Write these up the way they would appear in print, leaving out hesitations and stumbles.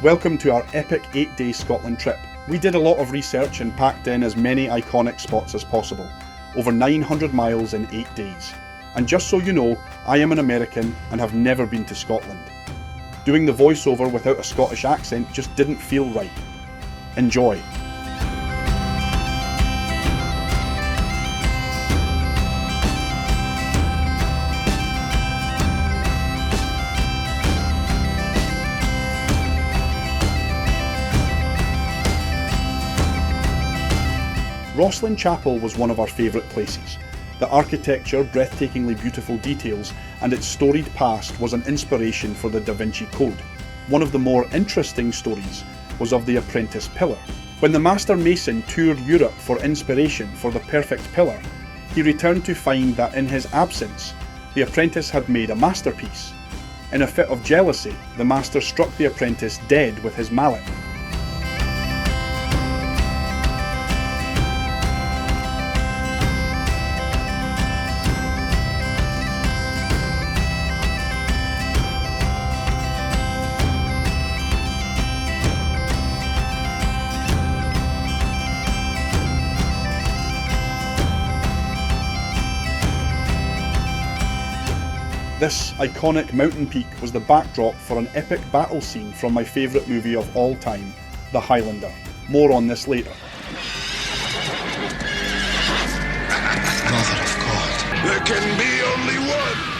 Welcome to our epic 8-day Scotland trip. We did a lot of research and packed in as many iconic spots as possible, over 900 miles in 8 days. And just so you know, I am an American and have never been to Scotland. Doing the voiceover without a Scottish accent just didn't feel right. Enjoy. Rosslyn Chapel was one of our favourite places. The architecture, breathtakingly beautiful details, and its storied past was an inspiration for the Da Vinci Code. One of the more interesting stories was of the Apprentice pillar. When the master mason toured Europe for inspiration for the perfect pillar, he returned to find that in his absence, the apprentice had made a masterpiece. In a fit of jealousy, the master struck the apprentice dead with his mallet. This iconic mountain peak was the backdrop for an epic battle scene from my favourite movie of all time, The Highlander. More on this later. Mother of God. There can be only one!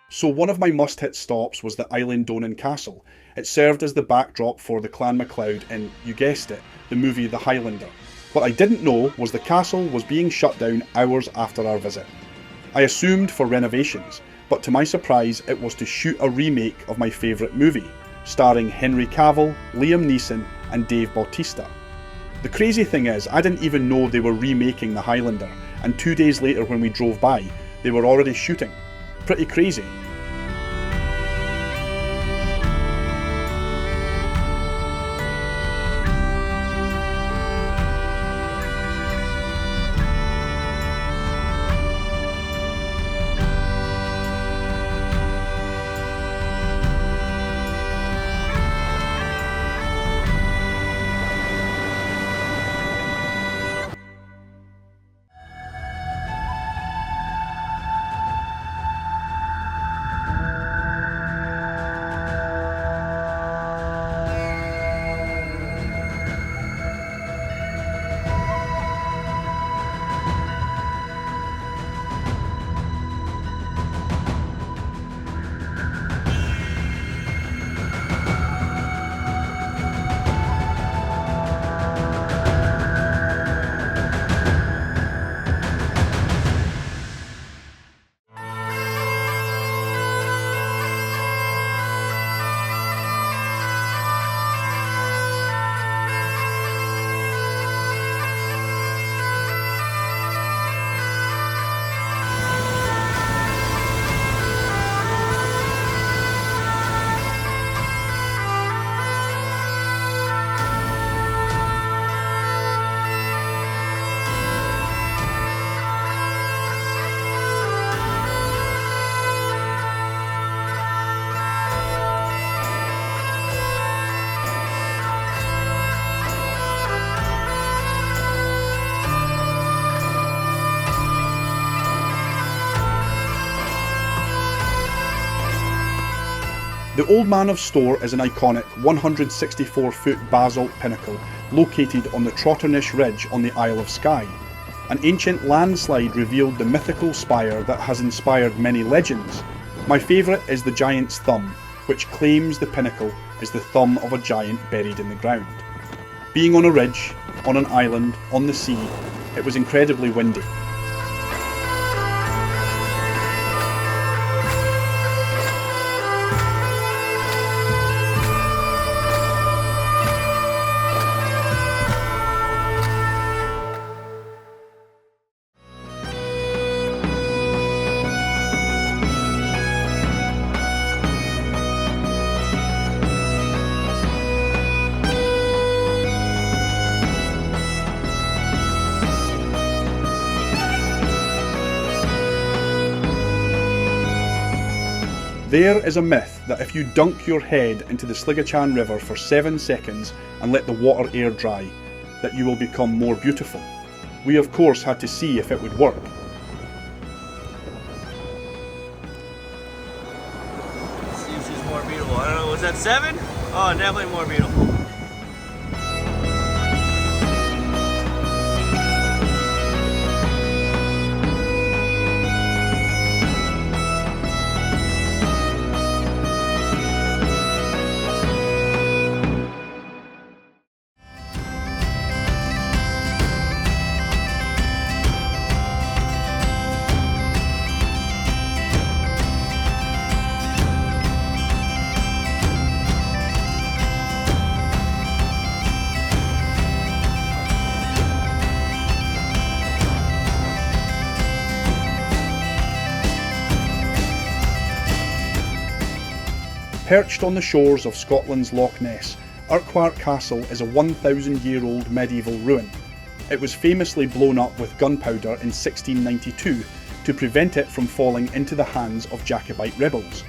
So one of my must-hit stops was the Eilean Donan Castle. It served as the backdrop for the Clan MacLeod in, you guessed it, the movie The Highlander. What I didn't know was the castle was being shut down hours after our visit. I assumed for renovations, but to my surprise it was to shoot a remake of my favourite movie, starring Henry Cavill, Liam Neeson and Dave Bautista. The crazy thing is, I didn't even know they were remaking The Highlander, and 2 days later when we drove by, they were already shooting. Pretty crazy. The Old Man of Storr is an iconic 164-foot basalt pinnacle located on the Trotternish Ridge on the Isle of Skye. An ancient landslide revealed the mythical spire that has inspired many legends. My favourite is the giant's thumb, which claims the pinnacle is the thumb of a giant buried in the ground. Being on a ridge, on an island, on the sea, it was incredibly windy. There is a myth that if you dunk your head into the Sligachan River for 7 seconds and let the water air dry, that you will become more beautiful. We of course had to see if it would work. See if she's more beautiful. I don't know, was that 7? Oh, definitely more beautiful. Perched on the shores of Scotland's Loch Ness, Urquart Castle is a 1,000-year-old medieval ruin. It was famously blown up with gunpowder in 1692 to prevent it from falling into the hands of Jacobite rebels.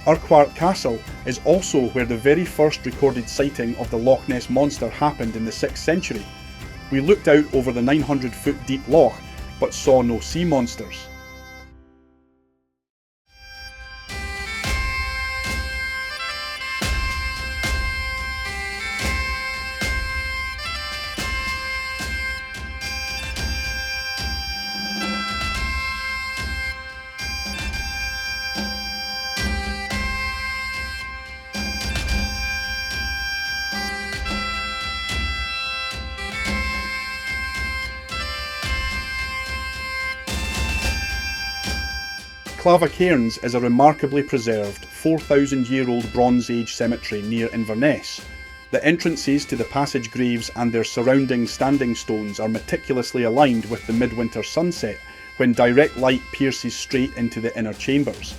Urquart Castle is also where the very first recorded sighting of the Loch Ness Monster happened in the 6th century. We looked out over the 900-foot deep loch, but saw no sea monsters. Clava Carins is a remarkably preserved 4,000-year-old Bronze Age cemetery near Inverness. The entrances to the passage graves and their surrounding standing stones are meticulously aligned with the midwinter sunset, when direct light pierces straight into the inner chambers.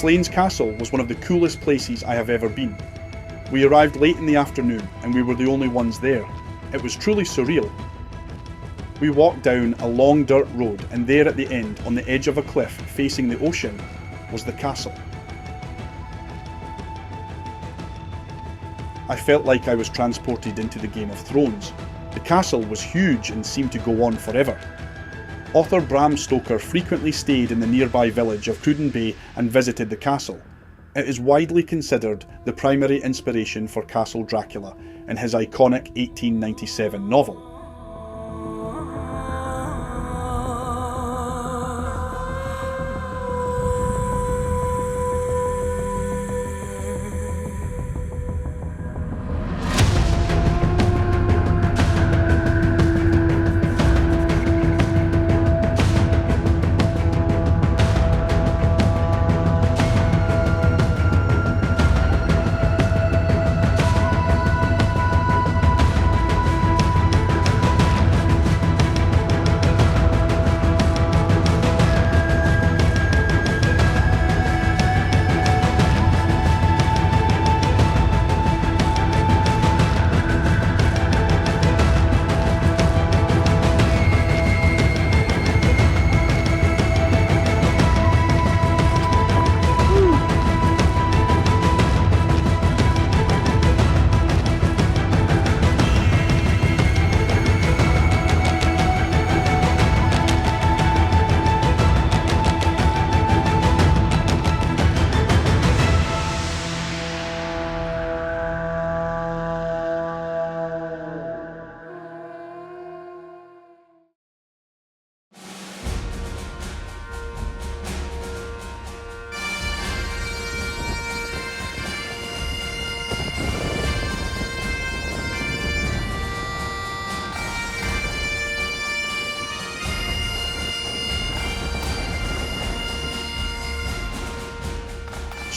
Slane's castle was one of the coolest places I have ever been. We arrived late in the afternoon and we were the only ones there. It was truly surreal. We walked down a long dirt road and there at the end, on the edge of a cliff facing the ocean, was the castle. I felt like I was transported into the Game of Thrones. The castle was huge and seemed to go on forever. Author Bram Stoker frequently stayed in the nearby village of Cruden Bay and visited the castle. It is widely considered the primary inspiration for Castle Dracula in his iconic 1897 novel.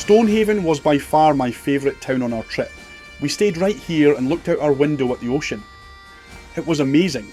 Stonehaven was by far my favourite town on our trip. We stayed right here and looked out our window at the ocean. It was amazing.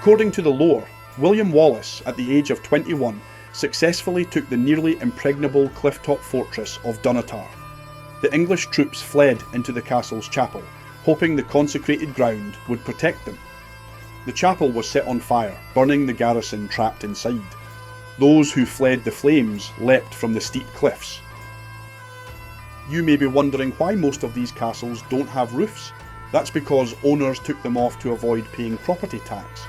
According to the lore, William Wallace, at the age of 21, successfully took the nearly impregnable clifftop fortress of Dunatar. The English troops fled into the castle's chapel, hoping the consecrated ground would protect them. The chapel was set on fire, burning the garrison trapped inside. Those who fled the flames leapt from the steep cliffs. You may be wondering why most of these castles don't have roofs. That's because owners took them off to avoid paying property tax.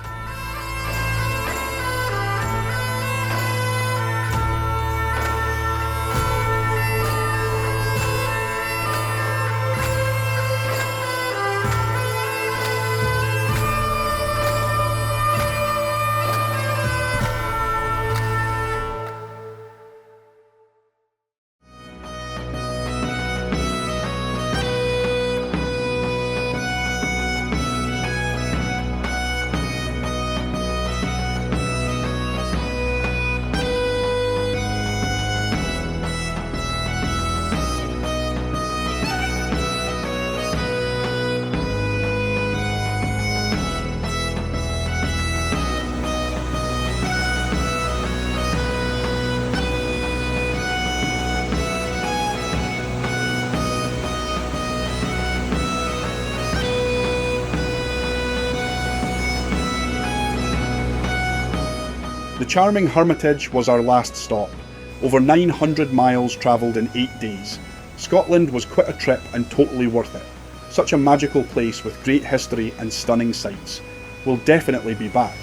The charming Hermitage was our last stop. Over 900 miles travelled in 8 days. Scotland was quite a trip and totally worth it. Such a magical place with great history and stunning sights. We'll definitely be back.